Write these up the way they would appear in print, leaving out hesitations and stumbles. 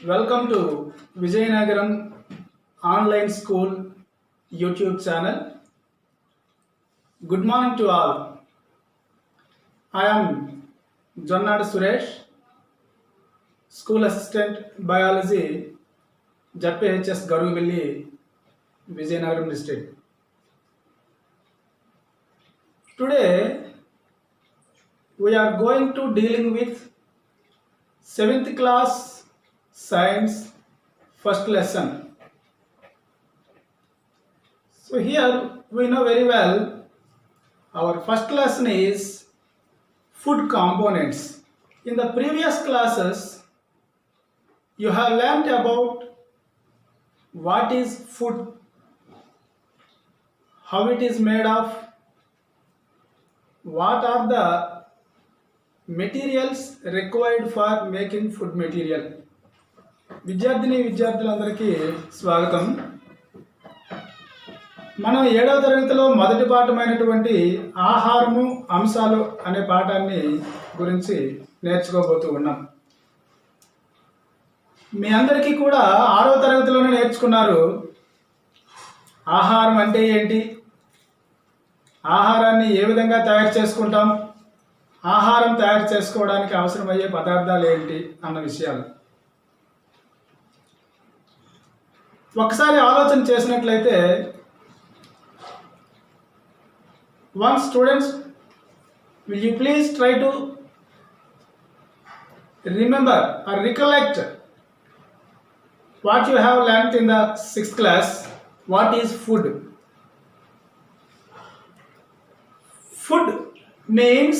Welcome to Vijayanagaram Online School YouTube channel. Good morning to all. I am Jonnad Suresh, School Assistant Biology, JPHS Garuvilli, Vijayanagaram District. Today we are going to dealing with 7th class science first lesson. So here we know very well our first lesson is food components. In the previous classes you have learnt about what is food, how it is made of, what are the materials required for making food material. విద్యార్థిని విద్యార్థులందరికీ స్వాగతం. మనం 7వ తరగతిలో మొదటి పాఠమైనటువంటి ఆహారము అంశాలు అనే పాఠాన్ని గురించి నేర్చుకోబోతూ ఉన్నాం. మీ అందరికీ కూడా 6వ తరగతిలోనే నేర్చుకున్నారు ఆహారం అంటే ఏంటి, ఆహారాన్ని ఏ విధంగా తయారు చేసుకుంటాం, ఆహారం తయారు చేసుకోవడానికి అవసరమయ్యే పదార్థాలు ఏంటి అన్న విషయాలు. ఒకసారి ఆలోచన చేసినట్లయితే one students, will you please try to remember or recollect what you have learnt in the 6th class. What is food? Food means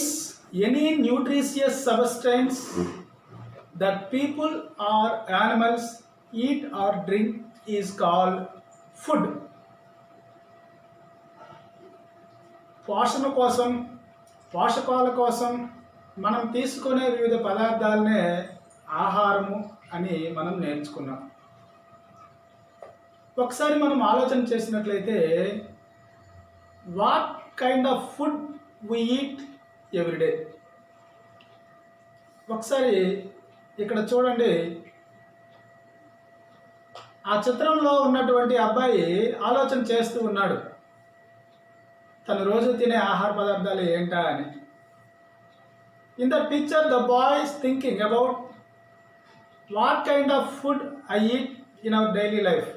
any nutritious substance that people or animals eat or drink is called food. పోషణ కోసం, పోషకాల కోసం మనం తీసుకునే వివిధ పదార్థాలనే ఆహారము అని మనం నేర్చుకున్నాం. ఒకసారి మనం ఆలోచన చేసినట్లయితే what kind of food we eat everyday. ఒకసారి ఇక్కడ చూడండి, ఆ చిత్రంలో ఉన్నటువంటి అబ్బాయి ఆలోచన చేస్తూ ఉన్నాడు తను రోజు తినే ఆహార పదార్థాలు ఏంటా అని. In the picture the boy is thinking about what kind of food I eat in our daily life.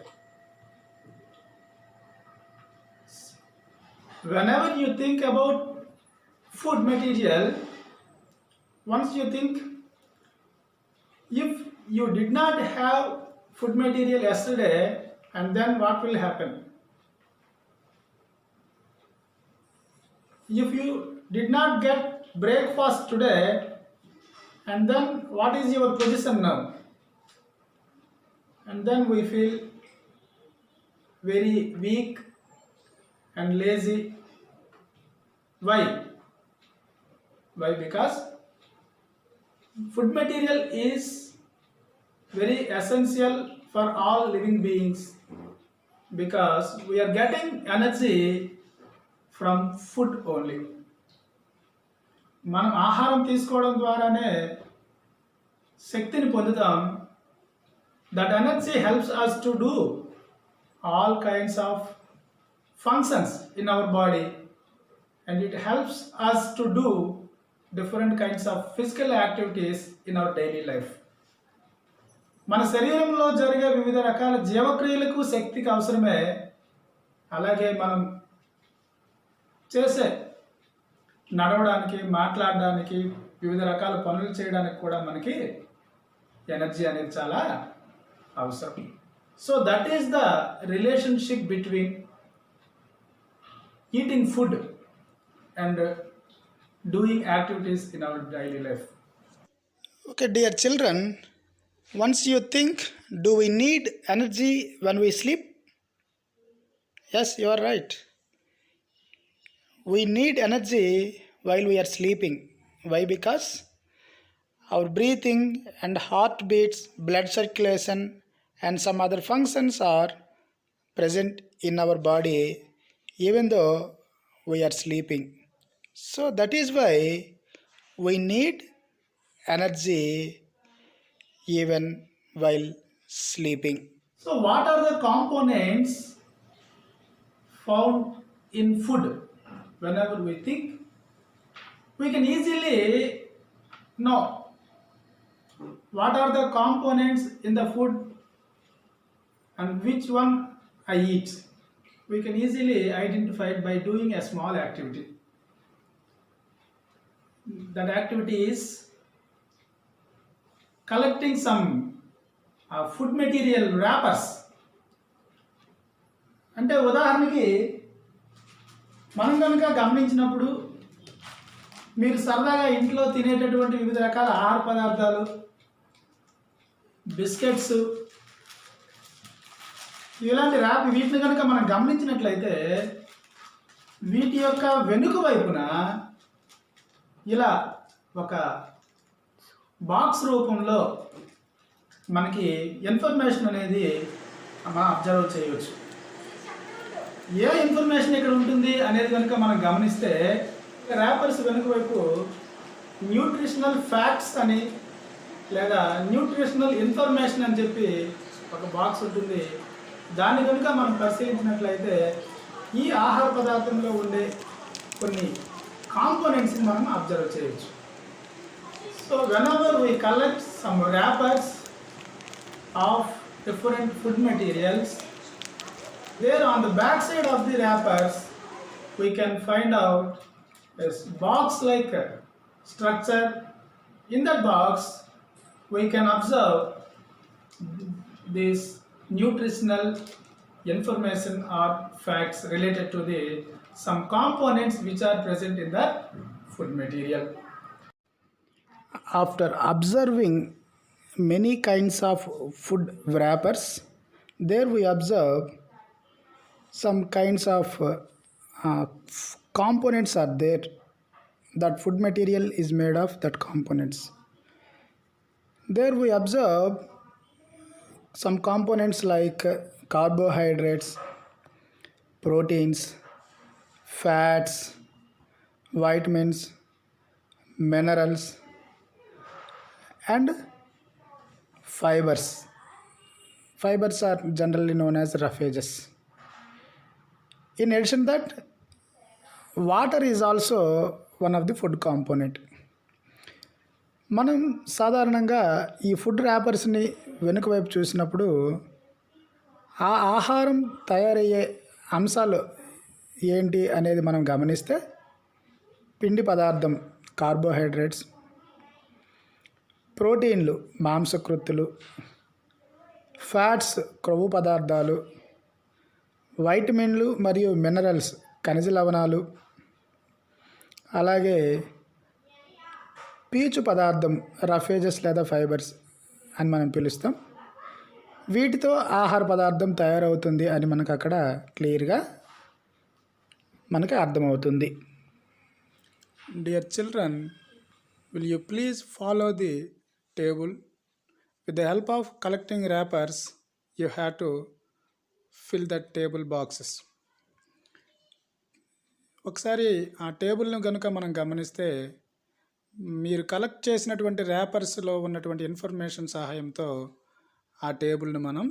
Whenever you think about food material, once you think, if you did not have food material yesterday, and then what will happen? If you did not get breakfast today, and then what is your position now? And then we feel very weak and lazy. Why? Because food material is very essential for all living beings, because we are getting energy from food only. మనం ఆహారం తీసుకోవడం ద్వారానే శక్తిని పొందుతాం. That energy helps us to do all kinds of functions in our body, and it helps us to do different kinds of physical activities in our daily life. మన శరీరంలో జరిగే వివిధ రకాల జీవక్రియలకు శక్తికి అవసరమే. అలాగే మనం చేసే నడవడానికి, మాట్లాడడానికి, వివిధ రకాల పనులు చేయడానికి కూడా మనకి ఎనర్జీ అనేది చాలా అవసరం. So that is the relationship between eating food and doing activities in our daily life. Okay, dear children, once you think, do we need energy when we sleep? Yes, you are right. We need energy while we are sleeping. Why? Because our breathing and heartbeats, blood circulation, and some other functions are present in our body even though we are sleeping. So that is why we need energy even while sleeping. So what are the components found in food? Whenever we think, we can easily know what are the components in the food and which one I eat. We can easily identify it by doing a small activity. That activity is collecting some food material wrappers. అంటే ఉదాహరణకి మనం కనుక గమనించినప్పుడు మీరు సరదాగా ఇంట్లో తినేటటువంటి వివిధ రకాల ఆహార పదార్థాలు, బిస్కెట్స్, ఇలాంటి వీటిని కనుక మనం గమనించినట్లయితే వీటి యొక్క వెనుక వైపున ఇలా ఒక బాక్స్ రూపంలో మనకి ఇన్ఫర్మేషన్ అనేది మనం అబ్జర్వ్ చేయవచ్చు. ఏ ఇన్ఫర్మేషన్ ఇక్కడ ఉంటుంది అనేది కనుక మనం గమనిస్తే ర్యాపర్స్ వెనుక వైపు న్యూట్రిషనల్ ఫ్యాక్ట్స్ అని లేదా న్యూట్రిషనల్ ఇన్ఫర్మేషన్ అని చెప్పి ఒక బాక్స్ ఉంటుంది. దాన్ని కనుక మనం పరిశీలించినట్లయితే ఈ ఆహార పదార్థంలో ఉండే కొన్ని కాంపోనెంట్స్ని మనం అబ్జర్వ్ చేయవచ్చు. So whenever we collect some wrappers of different food materials, there on the back side of the wrappers we can find out a box like structure. In that box we can observe this nutritional information or facts related to the some components which are present in that food material. After observing many kinds of food wrappers, there we observe some kinds of components are there. That food material is made of that components. There we observe some components like carbohydrates, proteins, fats, vitamins, minerals, and fibers. Fibers are generally known as roughages. In addition that, water is also one of the food component. మనం సాధారణంగా ఈ food ర్యాపర్స్ని వెనుక వైపు చూసినప్పుడు ఆ ఆహారం తయారయ్యే అంశాలు ఏంటి అనేది మనం గమనిస్తే పిండి పదార్థం కార్బోహైడ్రేట్స్, ప్రోటీన్లు మాంసకృత్తులు, ఫ్యాట్స్ క్రొవ్వు పదార్థాలు, వైటమిన్లు మరియు మినరల్స్ ఖనిజ లవణాలు, అలాగే పీచు పదార్థం రఫేజెస్ లేదా ఫైబర్స్ అని మనం పిలుస్తాం. వీటితో ఆహార పదార్థం తయారవుతుంది అని మనకు అక్కడ క్లియర్గా మనకు అర్థమవుతుంది. Dear children, will you please follow the table? With the help of collecting wrappers, you have to fill the table boxes. ఒకసారి ఆ టేబుల్ను కనుక మనం గమనిస్తే మీరు కలెక్ట్ చేసినటువంటి ర్యాపర్స్లో ఉన్నటువంటి ఇన్ఫర్మేషన్ సహాయంతో ఆ టేబుల్ను మనం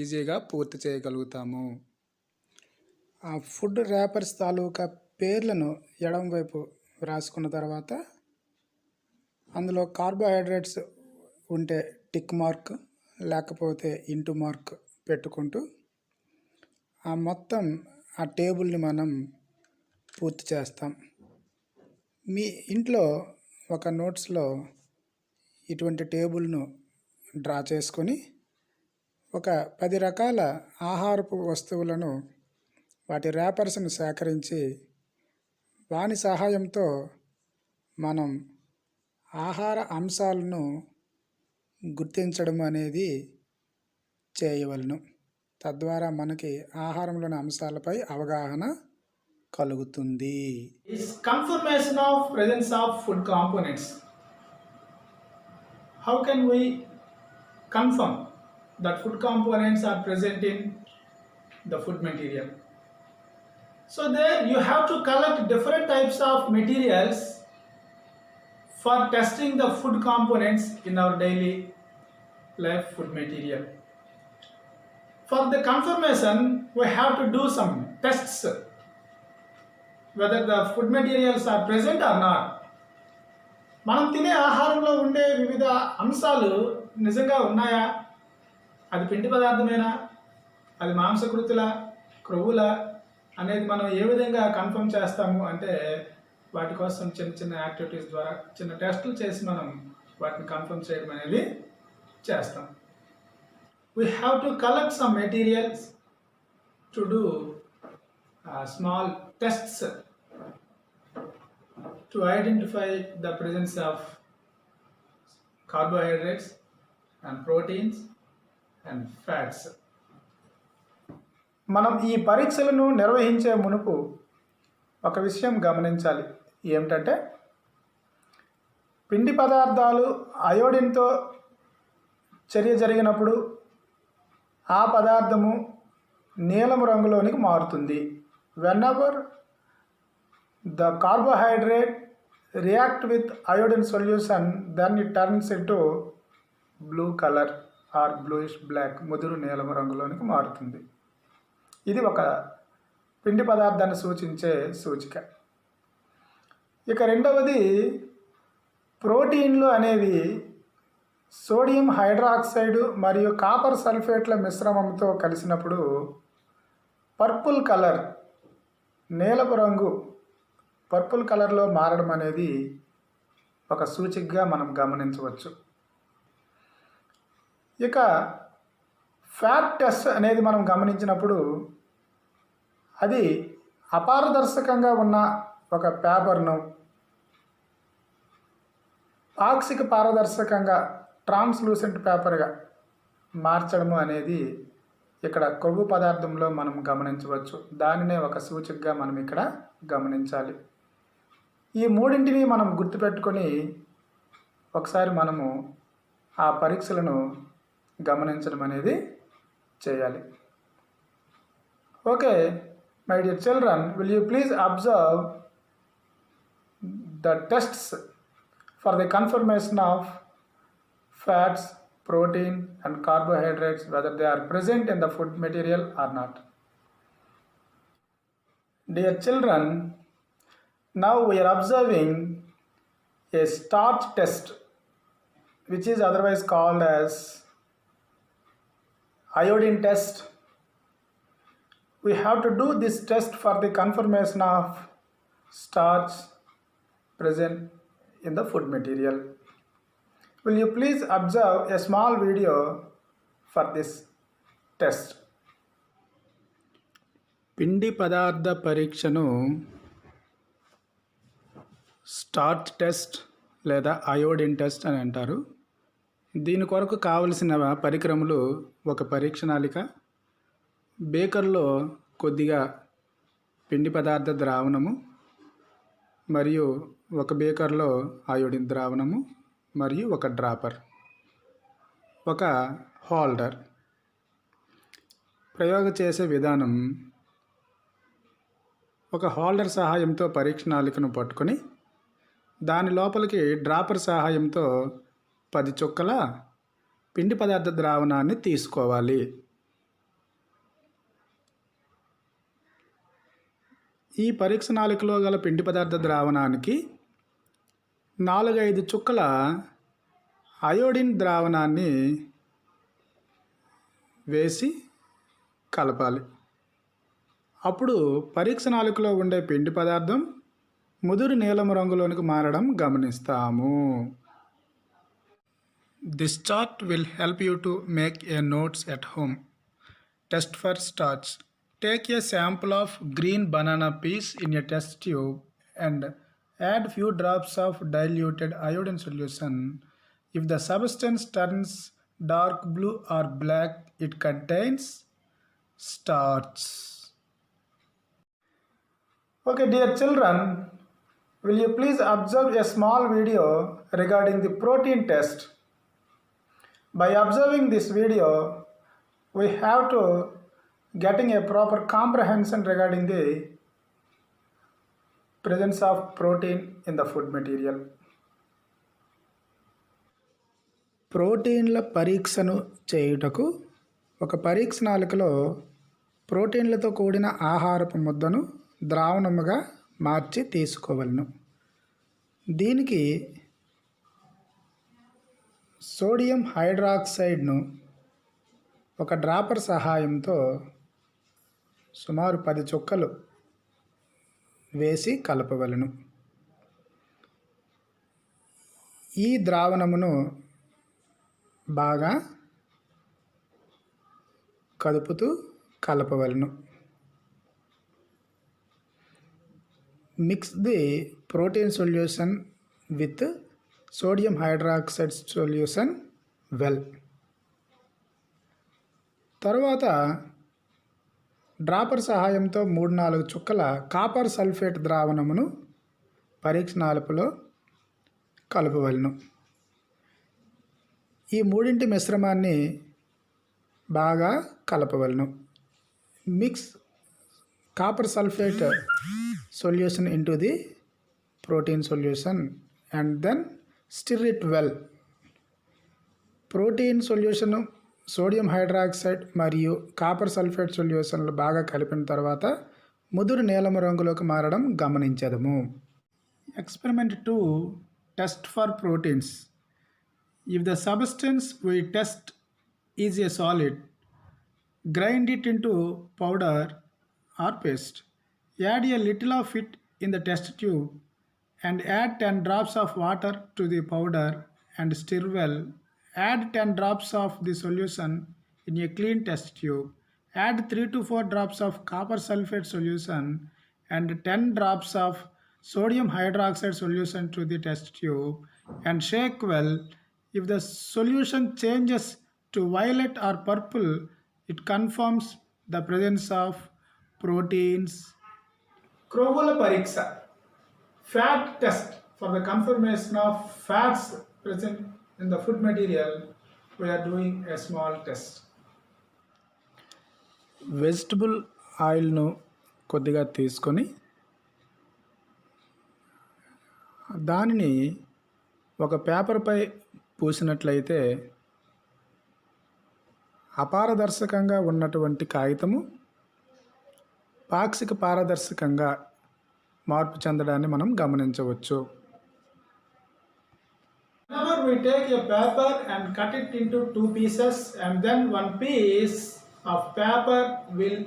ఈజీగా పూర్తి చేయగలుగుతాము. ఆ ఫుడ్ ర్యాపర్స్ తాలూకా పేర్లను ఎడమవైపు రాసుకున్న తర్వాత అందులో కార్బోహైడ్రేట్స్ ఉంటే టిక్ మార్క్, లేకపోతే ఇంటూ మార్క్ పెట్టుకుంటూ ఆ మొత్తం ఆ టేబుల్ని మనం పూర్తి చేస్తాం. మీ ఇంట్లో ఒక నోట్స్లో ఇటువంటి టేబుల్ను డ్రా చేసుకొని ఒక 10 రకాల ఆహారపు వస్తువులను వాటి ర్యాపర్స్ను సేకరించి వాని సహాయంతో మనం ఆహార అంశాలను గుర్తించడం అనేది చేయవలను. తద్వారా మనకి ఆహారంలోని అంశాలపై అవగాహన కలుగుతుంది. Is confirmation of presence of food components. How can we confirm that food components are present in the food material? So there you have to collect different types of materials for testing the food components in our daily life food material. For the confirmation, we have to do some tests whether the food materials are present or not. మనం తినే ఆహారంలో ఉండే వివిధ అంశాలు నిజంగా ఉన్నాయా, అది పిండి పదార్థమేనా, అది మాంసకృతుల క్రొవ్వుల అనేది మనం ఏ విధంగా కన్ఫర్మ్ చేస్తాము అంటే వాటి కోసం చిన్న చిన్న యాక్టివిటీస్ ద్వారా చిన్న టెస్టులు చేసి మనం వాటిని కన్ఫర్మ్ చేయడం అనేది చేస్తాం. We have to collect some materials to do small tests to identify the presence of carbohydrates and proteins and fats. మనం ఈ పరీక్షలను నిర్వహించే మునుపు ఒక విషయం గమనించాలి. ఏమిటంటే పిండి పదార్థాలు అయోడిన్తో చర్య జరిగినప్పుడు ఆ పదార్థము నీలం రంగులోనికి మారుతుంది. Whenever the carbohydrate react with iodine solution, then it turns into blue color or bluish black, ముదురు నీలం రంగులోనికి మారుతుంది. ఇది ఒక పిండి పదార్థాన్ని సూచించే సూచిక. ఇక రెండవది ప్రోటీన్లు అనేవి సోడియం హైడ్రాక్సైడ్ మరియు కాపర్ సల్ఫేట్ల మిశ్రమంతో కలిసినప్పుడు పర్పుల్ కలర్ నీలపు రంగు పర్పుల్ కలర్లో మారడం అనేది ఒక సూచికగా మనం గమనించవచ్చు. ఇక ఫ్యాట్ టెస్ట్ అనేది మనం గమనించినప్పుడు అది అపారదర్శకంగా ఉన్న ఒక పేపర్ను పాక్షిక పారదర్శకంగా ట్రాన్స్లూసెంట్ పేపర్గా మార్చడము అనేది ఇక్కడ కొవ్వు పదార్థంలో మనం గమనించవచ్చు. దానినే ఒక సూచికగా మనం ఇక్కడ గమనించాలి. ఈ మూడింటిని మనం గుర్తుపెట్టుకొని ఒకసారి మనము ఆ పరీక్షలను గమనించడం అనేది చేయాలి. Okay my dear children, will you please observe the tests for the confirmation of fats, protein and carbohydrates, whether they are present in the food material or not. Dear children, now we are observing a starch test, which is otherwise called as iodine test. We have to do this test for the confirmation of starch present in the food material. Will you please observe a small video for this test? పిండి పదార్థ పరీక్షను starch test లేదా iodine test అని అంటారు. దీని కొరకు కావలసిన పరికరములు ఒక పరీక్షణాళిక, బేకర్లో కొద్దిగా పిండి పదార్థ ద్రావణము మరియు ఒక బేకర్లో అయోడిన్ ద్రావణము మరియు ఒక డ్రాపర్, ఒక హోల్డర్. ప్రయోగం చేసే విధానం: ఒక హోల్డర్ సహాయంతో పరీక్షణాళికను పట్టుకొని దాని లోపలికి డ్రాపర్ సహాయంతో 10 చుక్కల పిండి పదార్థ ద్రావణాన్ని తీసుకోవాలి. ఈ పరీక్షణాళికలో గల పిండి పదార్థ ద్రావణానికి 4-5 చుక్కల అయోడిన్ ద్రావణాన్ని వేసి కలపాలి. అప్పుడు పరీక్షణాళికలో ఉండే పిండి పదార్థం ముదురు నీలం రంగులోనికి మారడం గమనిస్తాము. This chart will help you to make a notes at home. Test for starch. Take a sample of green banana piece in a test tube and add few drops of diluted iodine solution. If the substance turns dark blue or black, it contains starch. Okay, dear children, will you please observe a small video regarding the protein test? By observing this video, we have to getting a proper comprehension regarding the presence of protein in the food material. ప్రోటీన్ల పరీక్షను చేయుటకు ఒక పరీక్ష నాళికలో ప్రోటీన్లతో కూడిన ఆహారపు ముద్దను ద్రావణముగా మార్చి తీసుకోవలను. దీనికి sodium హైడ్రాక్సైడ్ను ఒక డ్రాపర్ సహాయంతో సుమారు 10 చుక్కలు వేసి కలపవలను. ఈ ద్రావణమును బాగా కదుపుతూ కలపవలను. Mix the protein solution with sodium hydroxide solution well. తర్వాత డ్రాపర్ సహాయంతో 3-4 చుక్కల కాపర్ సల్ఫేట్ ద్రావణమును పరీక్ష నాళికలో కలపవలను. ఈ మూడింటి మిశ్రమాన్ని బాగా కలపవలను. Mix copper sulphate solution into the protein solution and then stir it well. Protein solution, sodium hydroxide మరియు కాపర్ సల్ఫేట్ సొల్యూషన్లు బాగా కలిపిన తర్వాత ముదురు నీలము రంగులోకి మారడం గమనించదము. Experiment 2 test for proteins. If the substance we test is a solid, grind it into powder or paste. Add a little of it in the test tube and add 10 drops of water to the powder and stir well. Add 10 drops of the solution in a clean test tube. Add 3 to 4 drops of copper sulfate solution and 10 drops of sodium hydroxide solution to the test tube and shake well. If the solution changes to violet or purple, it confirms the presence of proteins. క్రొవ్వుల పరీక్ష. Fat test for the confirmation of fats present in the food material. We are doing a small test. Vegetable ఆయిల్ను కొద్దిగా తీసుకొని దానిని ఒక పేపర్పై పూసినట్లయితే అపారదర్శకంగా ఉన్నటువంటి కాగితము పాక్షిక పారదర్శకంగా మార్పు చెందడాన్ని మనం గమనించవచ్చు. Whenever we take a paper and cut it into 2 pieces and then one piece of paper will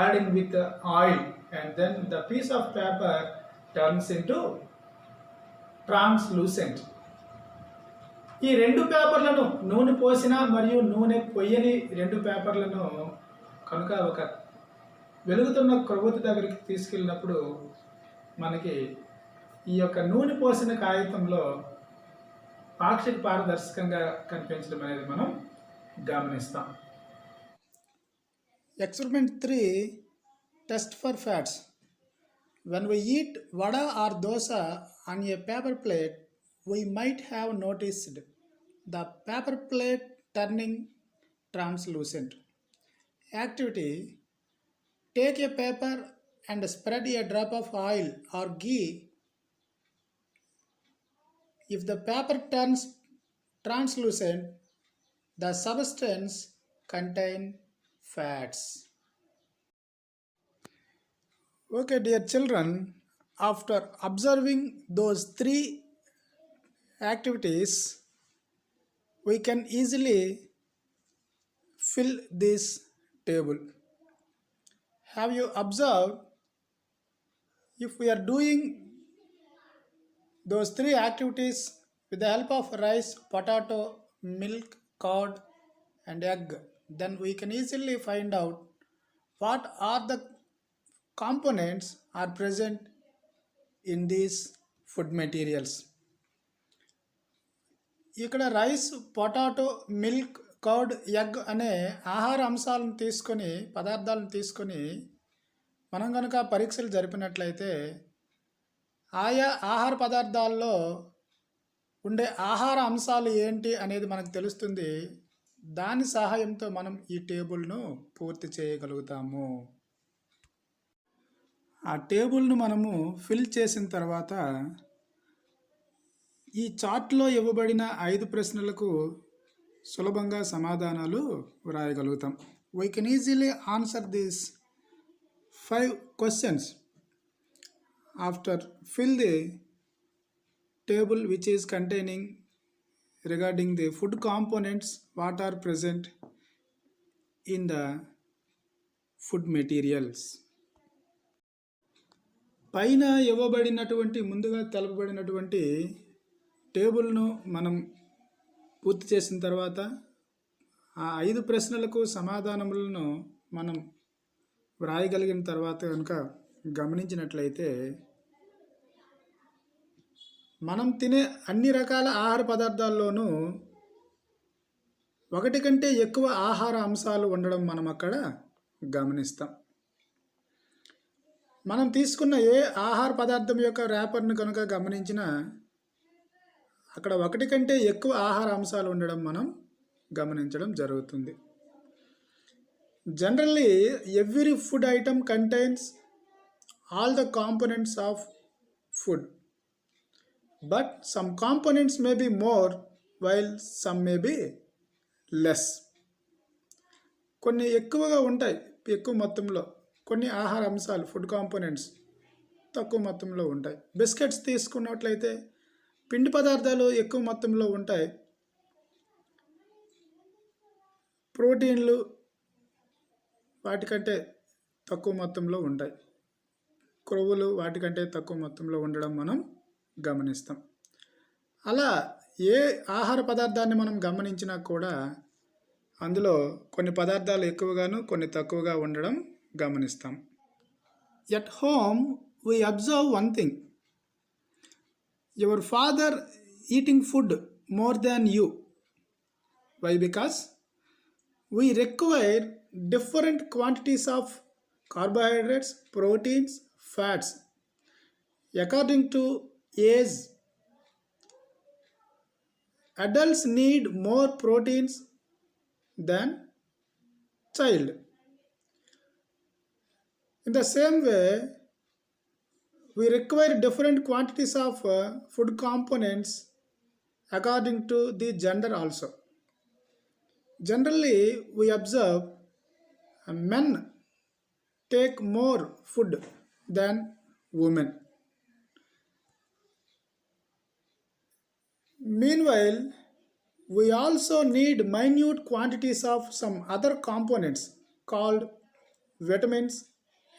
add in with the oil and then the piece of paper turns into translucent. ఈ 2 పేపర్లను నూనె పోసిన మరియు నూనె పొయ్యని 2 పేపర్లను కనుక ఒక వెలుగుతున్న క్రొవ్వొత్తి దగ్గరికి తీసుకెళ్ళినప్పుడు మనకి ఈ యొక్క నూనె పోసిన కాగితంలో పాక్షిక పారదర్శకంగా కనిపించడం అనేది మనం గమనిస్తాం. Experiment 3 test for fats. When we eat vada or dosa on a paper plate, we might have noticed the paper plate turning translucent. Activity: take a paper and spread a drop of oil or ghee. If the paper turns translucent, the substance contains fats. Okay, dear children, after observing those 3 activities, we can easily fill this table. Have you observed, if we are doing those 3 activities with the help of rice, potato, milk, curd and egg, then we can easily find out what are the components are present in these food materials. ఇక్కడ rice, potato, milk, curd, egg అనే ఆహార అంశాలను తీసుకొని పదార్థాలను తీసుకొని మనం కనుక పరీక్షలు జరిపినట్లయితే ఆయా ఆహార పదార్థాల్లో ఉండే ఆహార అంశాలు ఏంటి అనేది మనకు తెలుస్తుంది. దాని సహాయంతో మనం ఈ టేబుల్ను పూర్తి చేయగలుగుతాము. ఆ టేబుల్ను మనము ఫిల్ చేసిన తర్వాత ఈ చార్ట్లో ఇవ్వబడిన 5 ప్రశ్నలకు సులభంగా సమాధానాలు వ్రాయగలుగుతాం. We can easily answer these 5 questions after fill the table which is containing regarding the food components what are present in the food materials. పైన ఇవ్వబడినటువంటి ముందుగా తెలపబడినటువంటి టేబుల్ను మనం పూర్తి చేసిన తర్వాత ఆ 5 ప్రశ్నలకు సమాధానములను మనం వ్రాయగలిగిన తర్వాత కనుక గమనించినట్లయితే మనం తినే అన్ని రకాల ఆహార పదార్థాల్లోనూ ఒకటి కంటే ఎక్కువ ఆహార అంశాలు ఉండడం మనం అక్కడ గమనిస్తాం. మనం తీసుకున్న ఏ ఆహార పదార్థం యొక్క ర్యాపర్ను కనుక గమనించినా అక్కడ ఒకటి కంటే ఎక్కువ ఆహార అంశాలు ఉండడం మనం గమనించడం జరుగుతుంది. Generally every food item contains all the components of food, but some components may be more while some may be less. కొన్ని ఎక్కువగా ఉంటాయి ఎక్కువ మొత్తంలో, కొన్ని ఆహార అంశాలు ఫుడ్ కాంపోనెంట్స్ తక్కువ మొత్తంలో ఉంటాయి. బిస్కెట్స్ తీసుకున్నట్లయితే పిండి పదార్థాలు ఎక్కువ మొత్తంలో ఉంటాయి, ప్రోటీన్లు వాటికంటే తక్కువ మొత్తంలో ఉంటాయి, క్రొవ్వులు వాటికంటే తక్కువ మొత్తంలో ఉండడం మనం గమనిస్తాం. అలా ఏ ఆహార పదార్థాన్ని మనం గమనించినా కూడా అందులో కొన్ని పదార్థాలు ఎక్కువగాను కొన్ని తక్కువగా ఉండడం గమనిస్తాం. At home we observe one thing, your father eating food more than you. Why? Because we require different quantities of carbohydrates, proteins, fats according to age. Adults need more proteins than child. In the same way, we require different quantities of food components according to the gender also. Generally, we observe men take more food than women. Meanwhile, we also need minute quantities of some other components called vitamins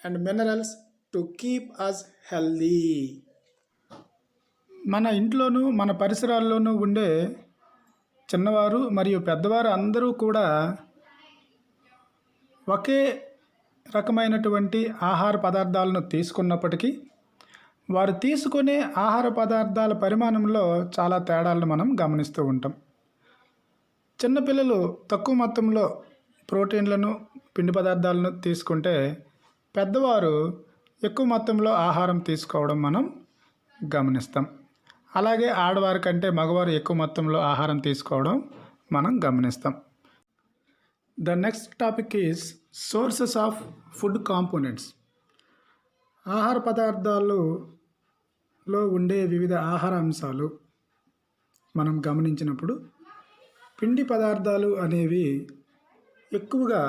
and minerals to keep us healthy. మన ఇంట్లోనూ మన పరిసరాల్లోనూ ఉండే చిన్నవారు మరియు పెద్దవారు అందరూ కూడా ఒకే రకమైనటువంటి ఆహార పదార్థాలను తీసుకున్నప్పటికీ వారు తీసుకునే ఆహార పదార్థాల పరిమాణంలో చాలా తేడాలను మనం గమనిస్తూ ఉంటాం. చిన్నపిల్లలు తక్కువ మొత్తంలో ప్రోటీన్లను, పిండి పదార్థాలను తీసుకుంటే పెద్దవారు ఎక్కువ మొత్తంలో ఆహారం తీసుకోవడం మనం గమనిస్తాం. అలాగే ఆడవారి కంటే మగవారు ఎక్కువ మొత్తంలో ఆహారం తీసుకోవడం మనం గమనిస్తాం. The next topic is sources of food components. ఆహార పదార్థాలలో ఉండే వివిధ ఆహార అంశాలు మనం గమనించినప్పుడు పిండి పదార్థాలు అనేవి ఎక్కువగా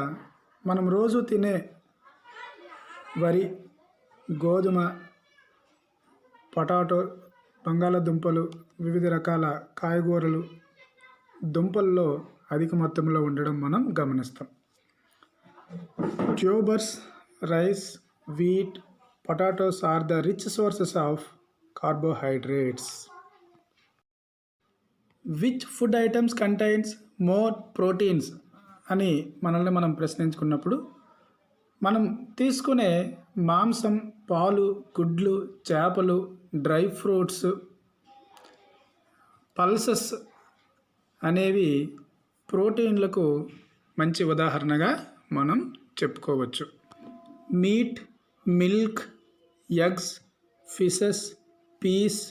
మనం రోజు తినే వరి, గోధుమ, పొటాటో, బంగాళాదుంపలు, వివిధ రకాల కాయగూరలు, దుంపల్లో అధిక మొత్తంలో ఉండడం మనం గమనిస్తాం. Tubers, rice, wheat, potatoes are the rich sources of carbohydrates. Which food items contains more proteins అని మనల్ని మనం ప్రశ్నించుకున్నప్పుడు మనం తీసుకునే మాంసం, పాలు, గుడ్లు, చేపలు, డ్రై ఫ్రూట్స్, పల్సెస్ అనేవి ప్రోటీన్లకు మంచి ఉదాహరణగా మనం చెప్పుకోవచ్చు. Meat, milk, eggs, fishes, peas,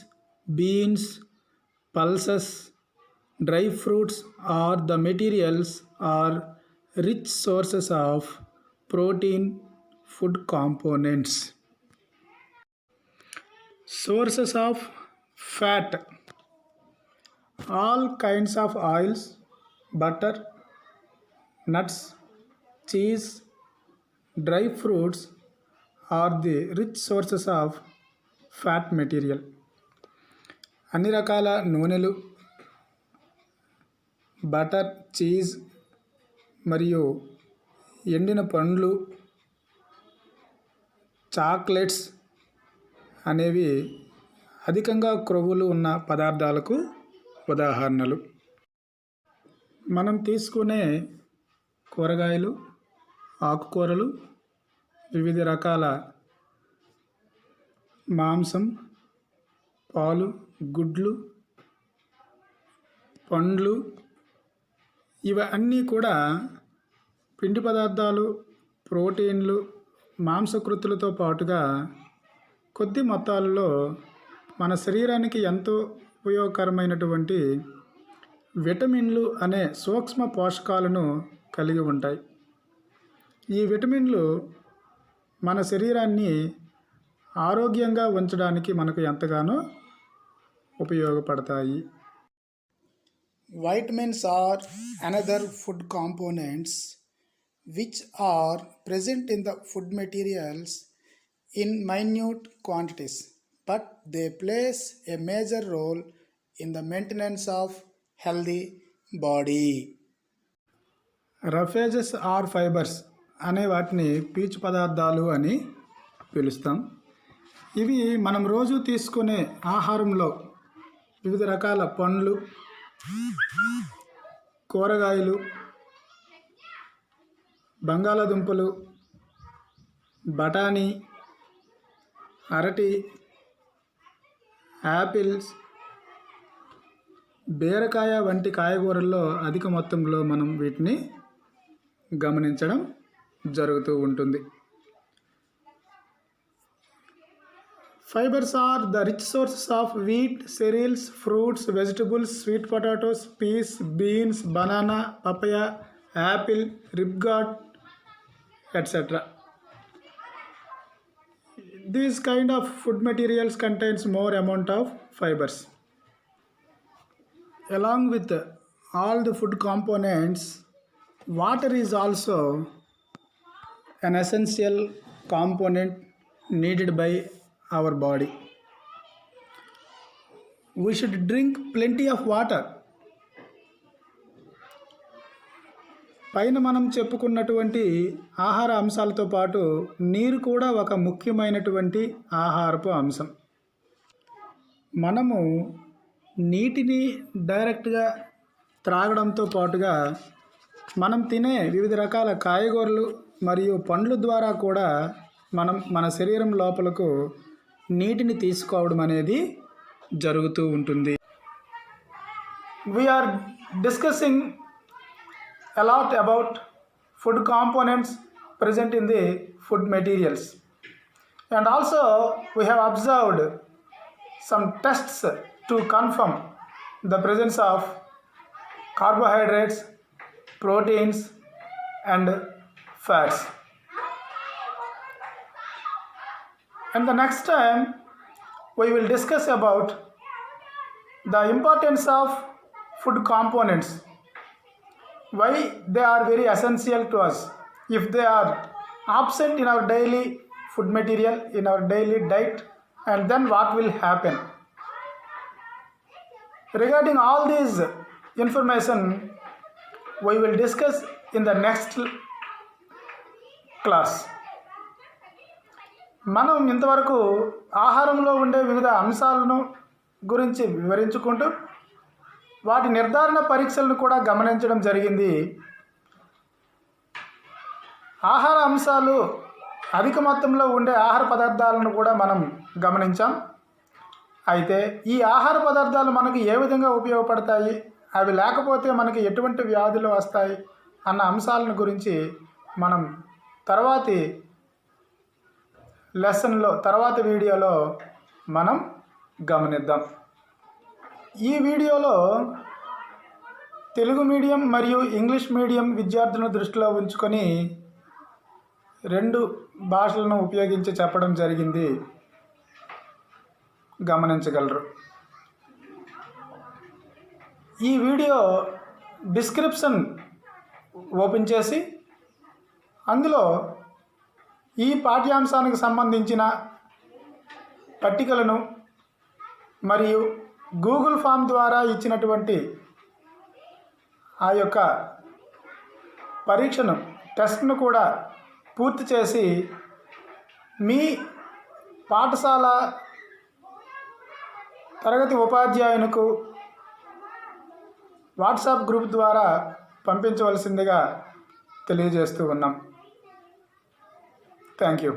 beans, pulses, dry fruits are the materials are rich sources of protein food components. Sources of fat. All kinds of oils, butter, nuts, cheese, dry fruits are the rich sources of fat material. అన్ని రకాల నూనెలు, butter, cheese మరియు ఎండిన పండ్లు, chocolates అనేవి అధికంగా క్రొవ్వులు ఉన్న పదార్థాలకు ఉదాహరణలు. మనం తీసుకునే కూరగాయలు, ఆకుకూరలు, వివిధ రకాల మాంసం, పాలు, గుడ్లు, పండ్లు ఇవన్నీ కూడా పిండి పదార్థాలు, ప్రోటీన్లు, మాంసకృతులతో పాటుగా కొద్ది మొత్తాలలో మన శరీరానికి ఎంతో ఉపయోగకరమైనటువంటి విటమిన్లు అనే సూక్ష్మ పోషకాలను కలిగి ఉంటాయి. ఈ విటమిన్లు మన శరీరాన్ని ఆరోగ్యంగా ఉంచడానికి మనకు ఎంతగానో ఉపయోగపడతాయి. Vitamins are another food components which are present in the food materials in minute quantities, but they plays a major role in the maintenance of healthy body. Roughages or fibres అనే వాటిని పీచు పదార్థాలు అని పిలుస్తాం. ఇవి మనం రోజు తీసుకునే ఆహారంలో వివిధ రకాల పండ్లు, కూరగాయలు, బంగాళాదుంపలు, బఠానీ, అరటి, యాపిల్స్, బీరకాయ వంటి కాయగూరల్లో అధిక మొత్తంలో మనం వీటిని గమనించడం జరుగుతూ ఉంటుంది. Fibers are the rich sources of wheat, cereals, fruits, vegetables, sweet potatoes, peas, beans, banana, papaya, apple, ribgoat, etc. These kind of food materials contains more amount of fibers. Along with all the food components, water is also an essential component needed by our body. We should drink plenty of water. పైన మనం చెప్పుకున్నటువంటి ఆహార అంశాలతో పాటు నీరు కూడా ఒక ముఖ్యమైనటువంటి ఆహారపు అంశం. మనము నీటిని డైరెక్ట్గా త్రాగడంతో పాటుగా మనం తినే వివిధ రకాల కాయగూరలు మరియు పండ్ల ద్వారా కూడా మనం మన శరీరం లోపలకు నీటిని తీసుకోవడం అనేది జరుగుతూ ఉంటుంది. We are discussing a lot about food components present in the food materials, and also we have observed some tests to confirm the presence of carbohydrates, proteins and fats. And the next time we will discuss about the importance of food components, why they are very essential to us. If they are absent in our daily food material, in our daily diet, and then what will happen. Regarding all these information we will discuss in the next class. మనం ఇంతవరకు ఆహారంలో ఉండే వివిధ అంశాలను గురించి వివరించుకుంటూ వాటి నిర్ధారణ పరీక్షలను కూడా గమనించడం జరిగింది. ఆహార అంశాలు అధిక మొత్తంలో ఉండే ఆహార పదార్థాలను కూడా మనం గమనించాం. అయితే ఈ ఆహార పదార్థాలు మనకు ఏ విధంగా ఉపయోగపడతాయి, అవి లేకపోతే మనకి ఎటువంటి వ్యాధులు వస్తాయి అన్న అంశాలను గురించి మనం తర్వాతి లెసన్లో తర్వాత వీడియోలో మనం గమనిద్దాం. ఈ వీడియోలో తెలుగు మీడియం మరియు ఇంగ్లీష్ మీడియం విద్యార్థులను దృష్టిలో ఉంచుకొని 2 భాషలను ఉపయోగించి చెప్పడం జరిగింది, గమనించగలరు. ఈ వీడియో డిస్క్రిప్షన్ ఓపెన్ చేసి అందులో ఈ పాఠ్యాంశానికి సంబంధించిన పట్టికలను మరియు గూగుల్ ఫామ్ ద్వారా ఇచ్చినటువంటి ఆ యొక్క పరీక్షను టెస్ట్ను కూడా పూర్తి చేసి మీ పాఠశాల తరగతి ఉపాధ్యాయునికి వాట్సాప్ గ్రూప్ ద్వారా పంపించవలసిందిగా తెలియజేస్తూ ఉన్నాం. Thank you.